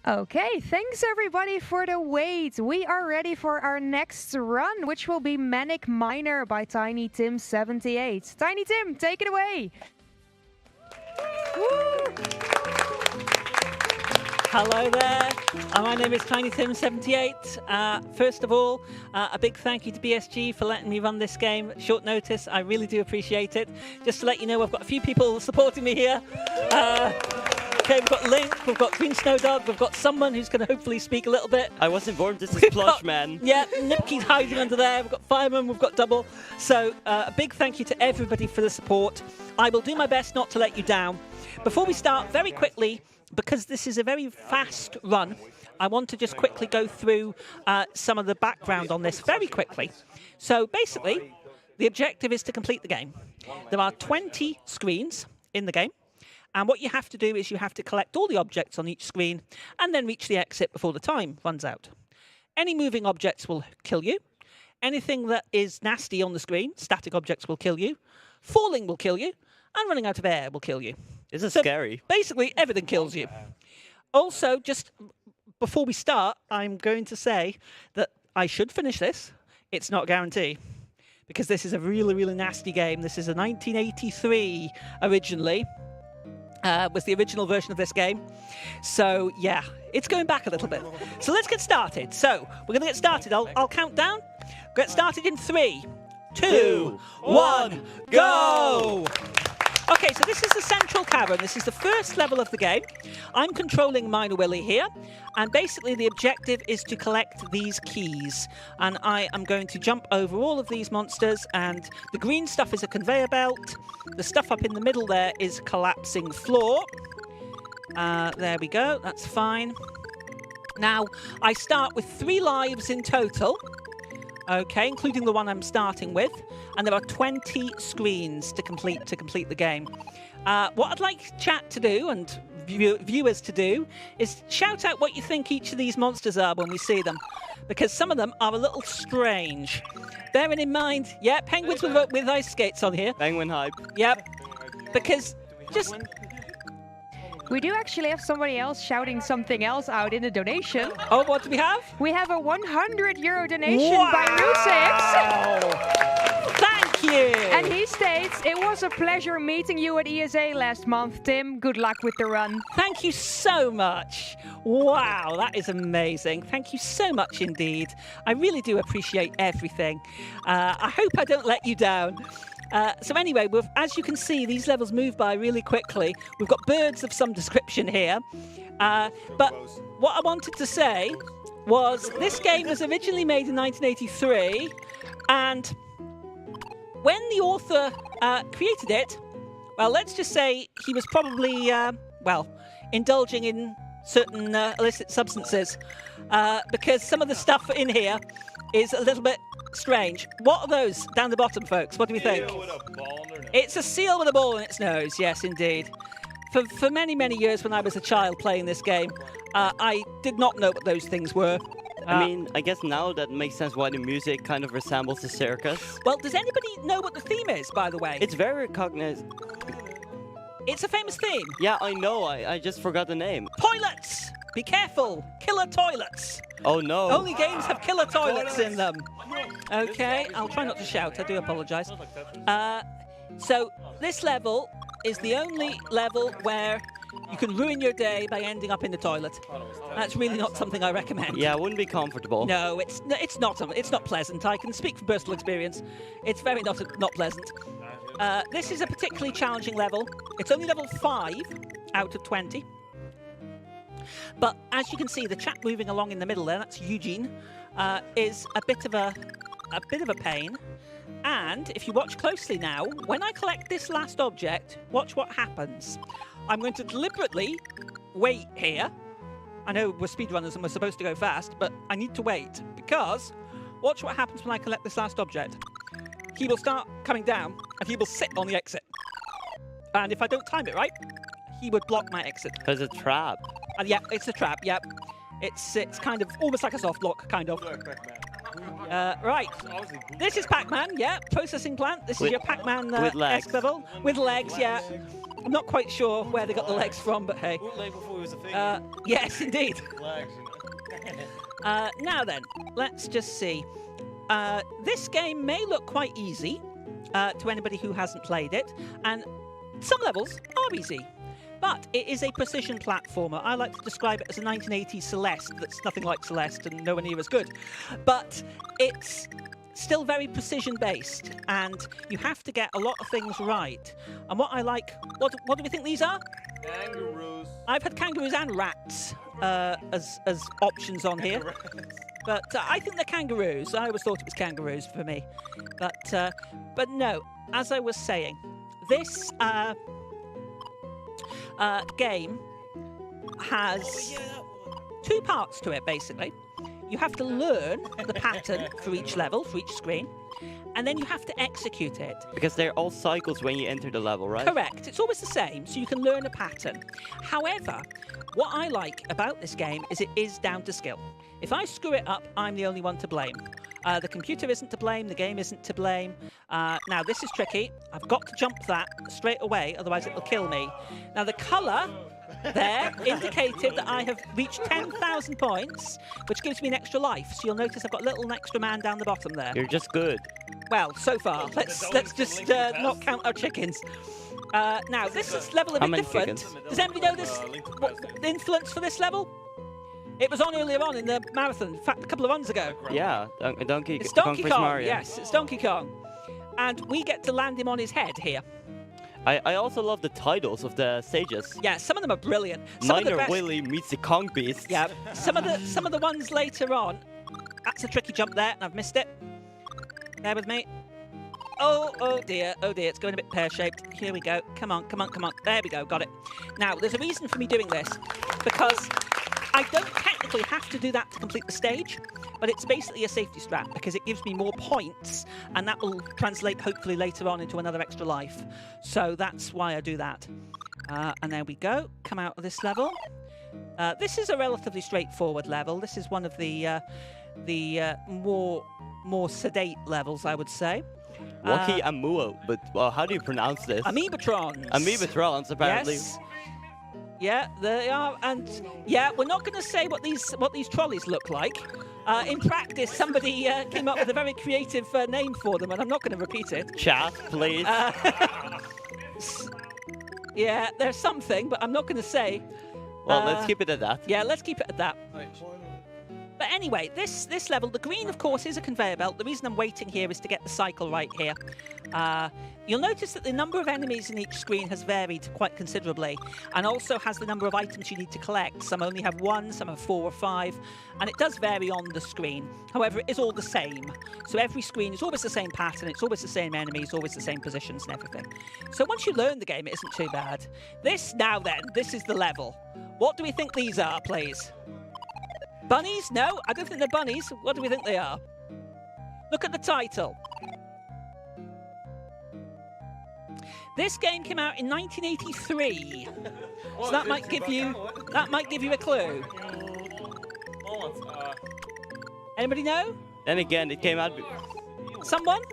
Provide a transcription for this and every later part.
Okay, thanks everybody for the wait. We are ready for our next run, which will be Manic Miner by TinyTim78. Tiny Tim, take it away. Woo! Hello there, my name is TinyTim78. First of all, a big thank you to BSG for letting me run this game at short notice. I really do appreciate it. Just to let you know, I've got a few people supporting me here. Okay, we've got Link, we've got Green Snow Dog, we've got someone who's going to hopefully speak a little bit. I wasn't born, this is Plush Man. Yeah, Nipkey's hiding under there, we've got Fireman, we've got Double. So a big thank you to everybody for the support. I will do my best not to let you down. Before we start, very quickly, because this is a very fast run, I want to just quickly go through some of the background on this very quickly. So basically, the objective is to complete the game. There are 20 screens in the game. And what you have to do is you have to collect all the objects on each screen and then reach the exit before the time runs out. Any moving objects will kill you. Anything that is nasty on the screen, static objects, will kill you. Falling will kill you. And running out of air will kill you. This is scary. Basically, everything kills you. Also, just before we start, I'm going to say that I should finish this. It's not a guarantee, because this is a really, really nasty game. This is a 1983 originally. Was the original version of this game. So, yeah, it's going back a little bit. So let's get started. So, we're going to get started. I'll count down. Get started in 3, 2, 1, go! Okay, so this is the central cavern. This is the first level of the game. I'm controlling Miner Willy here, and basically the objective is to collect these keys. And I am going to jump over all of these monsters, and the green stuff is a conveyor belt. The stuff up in the middle there is collapsing floor. There we go, that's fine. Now, I start with 3 lives in total. Okay, including the one I'm starting with, and there are 20 screens to complete the game. What I'd like chat to do and viewers to do is shout out what you think each of these monsters are when we see them, because some of them are a little strange. Bearing in mind, yeah, penguins with ice skates on here. Penguin hype. Yep, because just. We do actually have somebody else shouting something else out in the donation. Oh, what do we have? We have a €100 donation by Rusix. Thank you! And he states, it was a pleasure meeting you at ESA last month, Tim. Good luck with the run. Thank you so much. Wow, that is amazing. Thank you so much indeed. I really do appreciate everything. I hope I don't let you down. So anyway, as you can see, these levels move by really quickly. We've got birds of some description here. But what I wanted to say was this game was originally made in 1983. And when the author created it, well, let's just say he was probably, indulging in certain illicit substances. Because some of the stuff in here is a little bit strange. What are those down the bottom, folks? What do we think? It's a seal with a ball in its nose. Yes, indeed. For many, many years when I was a child playing this game, I did not know what those things were. I mean, I guess now that makes sense why the music kind of resembles the circus. Well, does anybody know what the theme is, by the way? It's very recognized. It's a famous theme. Yeah, I know. I just forgot the name. Toilets! Be careful! Killer toilets! Oh, no. Only games have killer toilets in them. Okay, I'll try not to shout. I do apologise. So this level is the only level where you can ruin your day by ending up in the toilet. That's really not something I recommend. Yeah, it wouldn't be comfortable. No, it's not pleasant. I can speak from personal experience. It's very not pleasant. This is a particularly challenging level. It's only level 5 out of 20. But as you can see, the chap moving along in the middle there, that's Eugene, is a bit of a pain. And if you watch closely now, when I collect this last object, watch what happens. I'm going to deliberately wait here. I know we're speedrunners and we're supposed to go fast, but I need to wait because watch what happens when I collect this last object. He will start coming down and he will sit on the exit. And if I don't time it right, he would block my exit. There's a trap. Yeah, it's a trap, yep. It's kind of almost like a soft lock, kind of. Right. This is Pac-Man, yeah. Processing plant. This is your Pac-Man with legs. esque level. With legs, yeah. I'm not quite sure where they got the legs from, but hey. Bootleg before it was a thing. Yes, indeed. Legs, you know. Now then, let's just see. This game may look quite easy to anybody who hasn't played it, and some levels are easy. But it is a precision platformer. I like to describe it as a 1980s Celeste that's nothing like Celeste and nowhere near as good. But it's still very precision-based, and you have to get a lot of things right. And what I like... What do we think these are? Kangaroos. I've had kangaroos and rats as options on here. But I think they're kangaroos. I always thought it was kangaroos for me. But no, as I was saying, this... game has two parts to it, basically. You have to learn the pattern for each level, for each screen, and then you have to execute it. Because they're all cycles when you enter the level, right? Correct. It's always the same, so you can learn a pattern. However, what I like about this game is it is down to skill. If I screw it up, I'm the only one to blame. The computer isn't to blame, the game isn't to blame. Now, this is tricky. I've got to jump that straight away, otherwise it'll kill me. Now, the colour there indicated that I have reached 10,000 points, which gives me an extra life. So you'll notice I've got a little extra man down the bottom there. You're just good. Well, so far. Let's just not count our chickens. Now, this is level a bit different. Chickens? Does anybody know this? What, the influence for this level? It was on earlier on in the marathon, in fact, a couple of runs ago. Yeah, Donkey It's Donkey Kong Kong, Mario. yes, it's Donkey Kong. And we get to land him on his head here. I also love the titles of the stages. Yeah, some of them are brilliant. Some of the Miner best, Willy meets the Kong Beast. yeah, some of the ones later on. That's a tricky jump there, and I've missed it. Bear with me. Oh dear, it's going a bit pear-shaped. Here we go. Come on. There we go, got it. Now, there's a reason for me doing this, because I don't technically have to do that to complete the stage, but it's basically a safety strap because it gives me more points, and that will translate hopefully later on into another extra life. So that's why I do that. And there we go. Come out of this level. This is a relatively straightforward level. This is one of the more sedate levels, I would say. Waki Amuo, but how do you pronounce this? Amoebatrons. Amoebatrons, apparently. Yes. Yeah, they are, and yeah, we're not going to say what these trolleys look like. In practice, somebody came up with a very creative name for them, and I'm not going to repeat it. Chat, please. Yeah, there's something, but I'm not going to say. Well, let's keep it at that. Yeah, let's keep it at that. But anyway, this level, the green, of course, is a conveyor belt. The reason I'm waiting here is to get the cycle right here. You'll notice that the number of enemies in each screen has varied quite considerably, and also has the number of items you need to collect. Some only have 1, some have 4 or 5, and it does vary on the screen. However, it is all the same. So every screen is always the same pattern, it's always the same enemies, always the same positions and everything. So once you learn the game, it isn't too bad. This is the level. What do we think these are, please? Bunnies? No, I don't think they're bunnies. What do we think they are? Look at the title. This game came out in 1983. So that might give you a clue. Anybody know? Then again, it came out... Someone?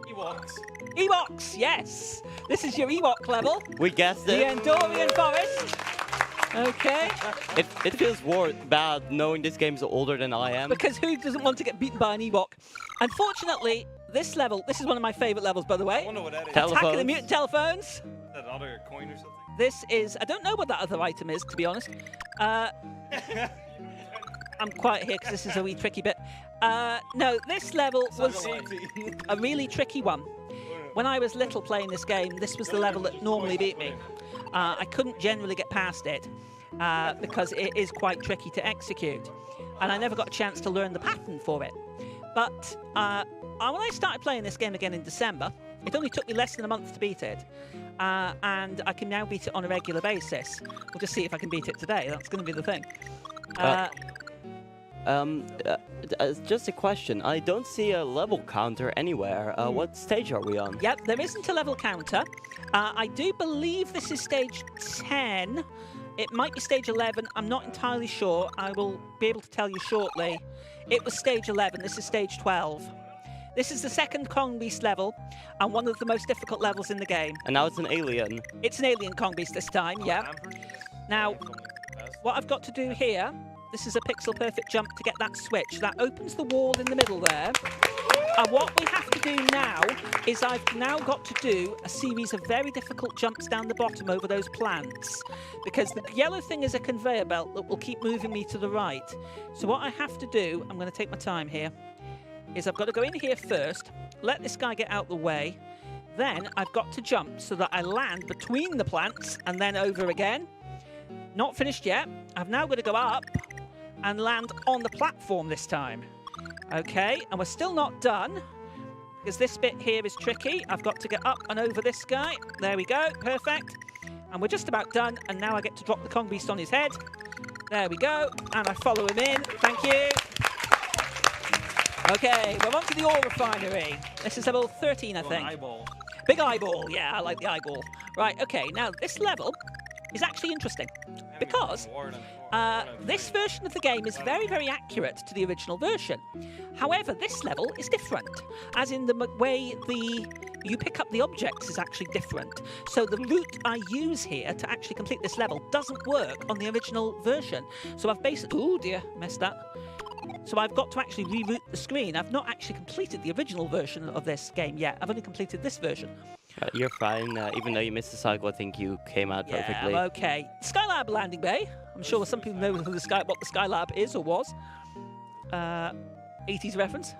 Ewoks. Ewoks, yes. This is your Ewok level. We guessed The it. Endorian Forest. Okay. It feels bad knowing this game's older than I am. Because who doesn't want to get beaten by an Ewok? Unfortunately, this level, this is one of my favourite levels, by the way. I wonder what that is. Telephones. Attack of the Mutant Telephones. That other coin or something? This is, I don't know what that other item is, to be honest. I'm quiet here because this is a wee tricky bit. No, this level was a really tricky one. When I was little playing this game, this was the level that normally beat me. I couldn't generally get past it because it is quite tricky to execute. And I never got a chance to learn the pattern for it. But when I started playing this game again in December, it only took me less than a month to beat it. And I can now beat it on a regular basis. We'll just see if I can beat it today. That's going to be the thing. Just a question. I don't see a level counter anywhere. What stage are we on? Yep, there isn't a level counter. I do believe this is stage 10. It might be stage 11. I'm not entirely sure. I will be able to tell you shortly. It was stage 11. This is stage 12. This is the second Kong Beast level and one of the most difficult levels in the game. And now it's an alien. It's an alien Kong Beast this time, yeah. Now, what I've got to do here, this is a pixel perfect jump to get that switch. That opens the wall in the middle there. And what we have to do now is I've now got to do a series of very difficult jumps down the bottom over those plants, because the yellow thing is a conveyor belt that will keep moving me to the right. So what I have to do, I'm going to take my time here, is I've got to go in here first, let this guy get out the way, then I've got to jump so that I land between the plants and then over again. Not finished yet. I've now got to go up and land on the platform this time. Okay, and we're still not done, because this bit here is tricky. I've got to get up and over this guy. There we go, perfect. And we're just about done, and now I get to drop the Kong Beast on his head. There we go, and I follow him in. Thank you. Okay, we're on to the ore refinery. This is level 13, I think. Eyeball. Big eyeball, yeah, I like the eyeball. Right, okay, now this level is actually interesting, because this version of the game is very, very accurate to the original version. However, this level is different, as in the way you pick up the objects is actually different. So the route I use here to actually complete this level doesn't work on the original version. So I've basically, oh dear, messed that. So I've got to actually reroute the screen. I've not actually completed the original version of this game yet. I've only completed this version. You're fine. Even though you missed the cycle, I think you came out perfectly. Yeah, okay. Skylab landing bay. I'm sure some people know what the Skylab is or was. 80s reference.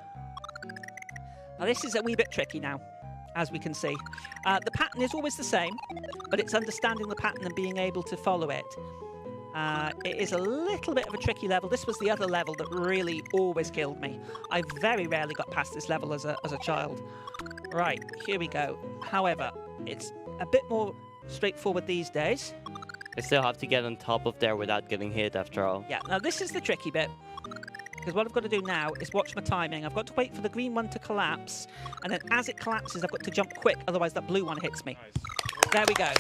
Now this is a wee bit tricky now, as we can see. The pattern is always the same, but it's understanding the pattern and being able to follow it. It is a little bit of a tricky level. This was the other level that really always killed me. I very rarely got past this level as a child. Right, here we go. However, it's a bit more straightforward these days. I still have to get on top of there without getting hit after all. Yeah, now this is the tricky bit. Because what I've got to do now is watch my timing. I've got to wait for the green one to collapse. And then as it collapses, I've got to jump quick. Otherwise, that blue one hits me. There we go.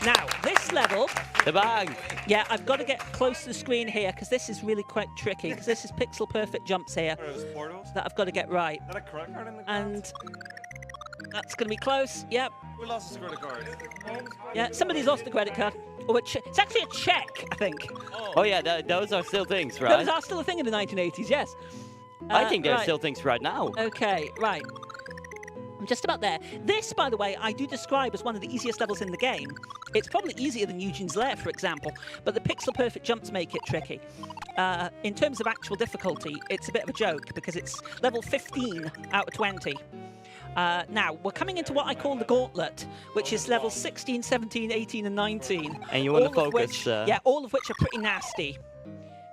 Now, this level... The bag! Yeah, I've got to get close to the screen here, because this is really quite tricky, because this is pixel-perfect jumps here that I've got to get right. Is that a credit card in the And that's going to be close, yep. Who lost his credit card? Yeah, somebody's lost a credit card. Or it's actually a check, I think. Oh yeah, those are still things, right? Those are still a thing in the 1980s, yes. I think they're right. still things right now. Okay, right. I'm just about there. This, by the way, I do describe as one of the easiest levels in the game. It's probably easier than Eugene's Lair, for example, but the pixel-perfect jumps make it tricky. In terms of actual difficulty, it's a bit of a joke, because it's level 15 out of 20. Now, we're coming into what I call the gauntlet, which is level 16, 17, 18, and 19. And you want to focus... Which, yeah, all of which are pretty nasty.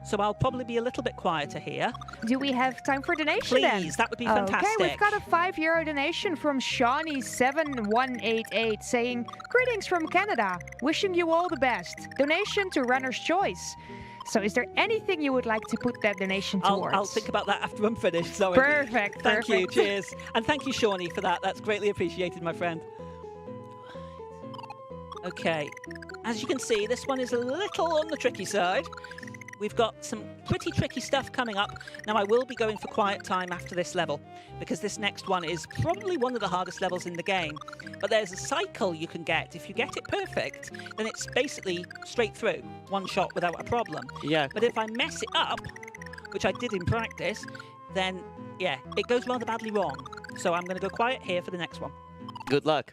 So I'll probably be a little bit quieter here. Do we have time for donation then? Please, that would be fantastic. Okay, we've got a €5 donation from Shawnee7188 saying, "Greetings from Canada, wishing you all the best. Donation to Runner's Choice." So is there anything you would like to put that donation towards? I'll think about that after I'm finished. Sorry. Perfect, Thank you, perfect. cheers. And thank you, Shawnee, for that. That's greatly appreciated, my friend. Okay, as you can see, this one is a little on the tricky side. We've got some pretty tricky stuff coming up. Now, I will be going for quiet time after this level, because this next one is probably one of the hardest levels in the game. But there's a cycle you can get. If you get it perfect, then it's basically straight through, one shot without a problem. Yeah. But if I mess it up, which I did in practice, then, yeah, it goes rather badly wrong. So I'm going to go quiet here for the next one. Good luck.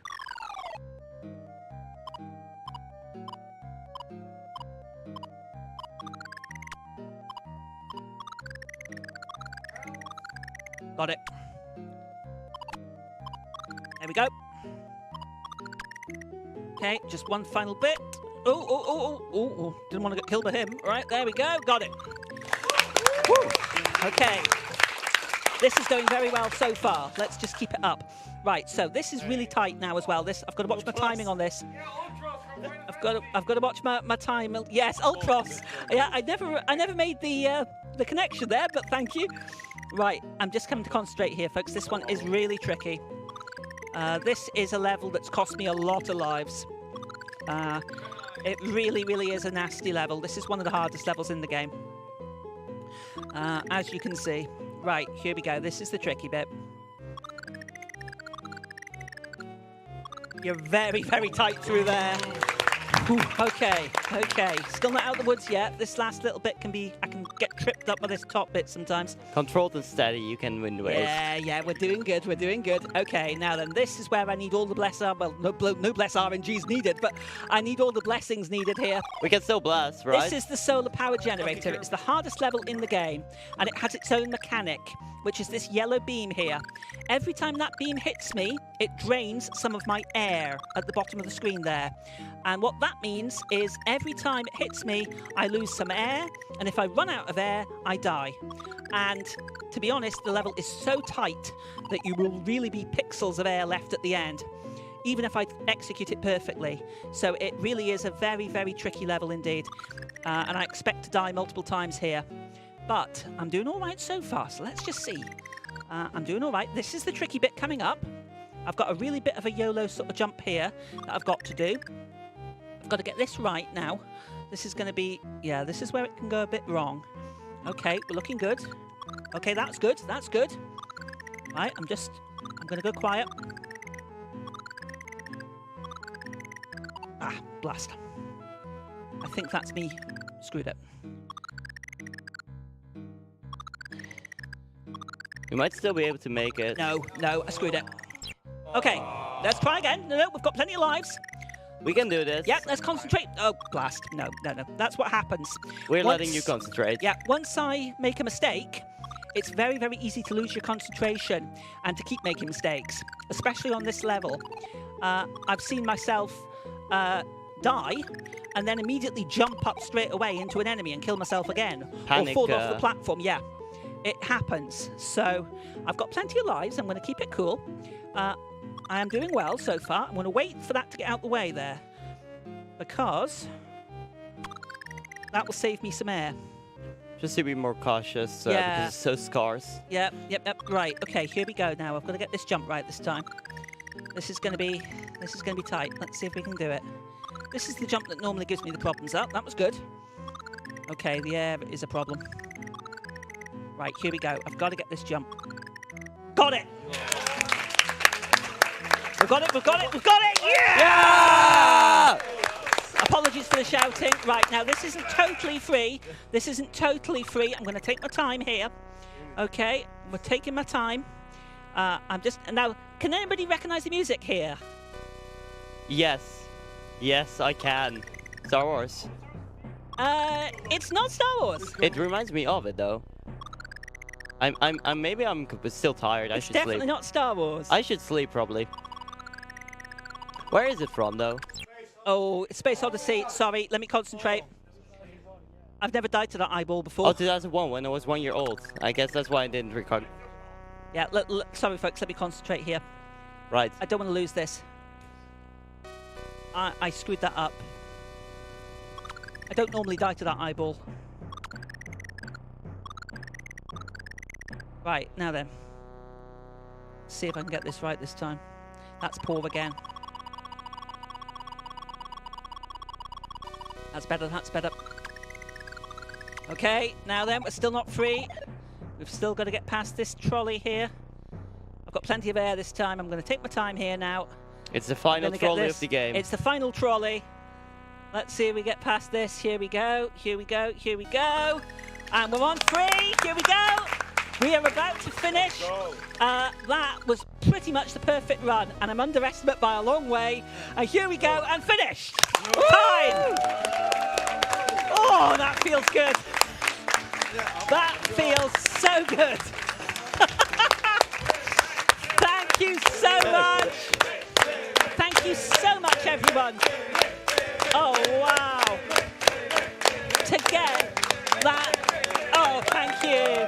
Got it. There we go. Okay, just one final bit. Oh. Didn't want to get killed by him. Right, there we go. Got it. Woo. Okay. This is going very well so far. Let's just keep it up. Right, so this is really tight now as well. I've got to watch my timing on this. I've got to watch my time. Yes, Ultros. Yeah, I never made the connection there, but thank you. Right, I'm just coming to concentrate here, folks. This one is really tricky. This is a level that's cost me a lot of lives. It really, really is a nasty level. This is one of the hardest levels in the game. As you can see. Right, here we go. This is the tricky bit. You're very, very tight through there. Whew, okay. Still not out of the woods yet. This last little bit I can get tripped up by this top bit sometimes. Controlled and steady, you can win the race. Yeah, we're doing good. Okay, now then, this is where I need all the no bless RNGs needed, but I need all the blessings needed here. We can still blast, right? This is the solar power generator. It's the hardest level in the game, and it has its own mechanic, which is this yellow beam here. Every time that beam hits me, it drains some of my air at the bottom of the screen there. And what that means is every time it hits me, I lose some air, and if I run out of air, I die. And to be honest, the level is so tight that you will really be pixels of air left at the end, even if I execute it perfectly. So it really is a very, very tricky level indeed. And I expect to die multiple times here. But I'm doing all right so far, so let's just see. I'm doing all right. This is the tricky bit coming up. I've got a really bit of a YOLO sort of jump here that I've got to do. I've got to get this right now. This is going to be, yeah, this is where it can go a bit wrong. Okay, we're looking good. Okay, that's good. Right, I'm going to go quiet. Ah, blast. I think that's me screwed up. You might still be able to make it. No, I screwed it. Okay, let's try again. No, we've got plenty of lives. We can do this. Yeah, let's concentrate. Oh, blast. No. That's what happens. We're letting you concentrate. Yeah, once I make a mistake, it's very, very easy to lose your concentration and to keep making mistakes, especially on this level. I've seen myself die and then immediately jump up straight away into an enemy and kill myself again. Panic, or fall off the platform, yeah. It happens. So I've got plenty of lives. I'm going to keep it cool. I am doing well so far. I'm going to wait for that to get out the way there, because that will save me some air. Just to be more cautious, because it's so scarce. Yep. Right. Okay. Here we go. Now I've got to get this jump right this time. This is going to be tight. Let's see if we can do it. This is the jump that normally gives me the problems. Up. That was good. Okay. The air is a problem. Right. Here we go. I've got to get this jump. Got it. We've got it! Yeah! Apologies for the shouting. Right, now this isn't totally free. I'm going to take my time here. Okay, we're taking my time. Now, can anybody recognize the music here? Yes, I can. Star Wars. It's not Star Wars. It reminds me of it, though. Maybe I'm still tired. I should sleep. It's definitely not Star Wars. I should sleep, probably. Where is it from, though? Oh, it's Space Odyssey. Sorry, let me concentrate. I've never died to that eyeball before. Oh, 2001, when I was 1 year old. I guess that's why I didn't record. Yeah, sorry, folks. Let me concentrate here. Right. I don't want to lose this. I screwed that up. I don't normally die to that eyeball. Right, now then. Let's see if I can get this right this time. That's poor again. That's better. Okay, now then, we're still not free. We've still got to get past this trolley here. I've got plenty of air this time. I'm going to take my time here now. It's the final trolley of the game. It's the final trolley. Let's see if we get past this. Here we go. And we're on 3. Here we go. We are about to finish. That was pretty much the perfect run, and I'm underestimate by a long way. And here we go, and finished. Time. Oh, that feels good. That feels so good. Thank you so much. Thank you so much, everyone. Oh, wow. To get that. Oh, thank you.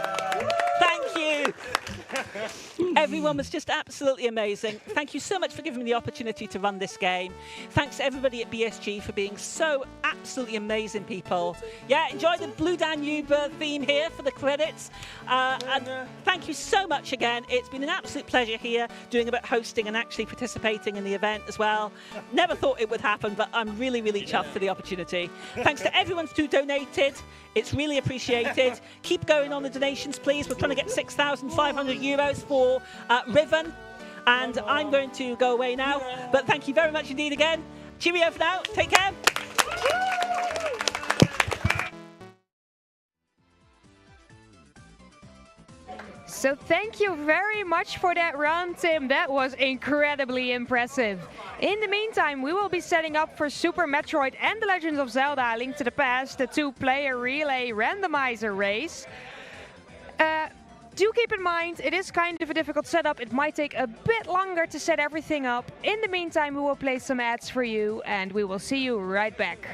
Everyone was just absolutely amazing. Thank you so much for giving me the opportunity to run this game. Thanks to everybody at BSG for being so absolutely amazing people. Yeah, enjoy the Blue Danube theme here for the credits. And thank you so much again. It's been an absolute pleasure here doing a bit of hosting and actually participating in the event as well. Never thought it would happen, but I'm really, really chuffed for the opportunity. Thanks to everyone who donated. It's really appreciated. Keep going on the donations, please. We're trying to get 6,500 euros for Riven. And I'm going to go away now. But thank you very much indeed again. Cheerio for now. Take care. So thank you very much for that run, Tim. That was incredibly impressive. In the meantime, we will be setting up for Super Metroid and The Legend of Zelda: A Link to the Past, the 2-player relay randomizer race. Do keep in mind, it is kind of a difficult setup. It might take a bit longer to set everything up. In the meantime, we will play some ads for you, and we will see you right back.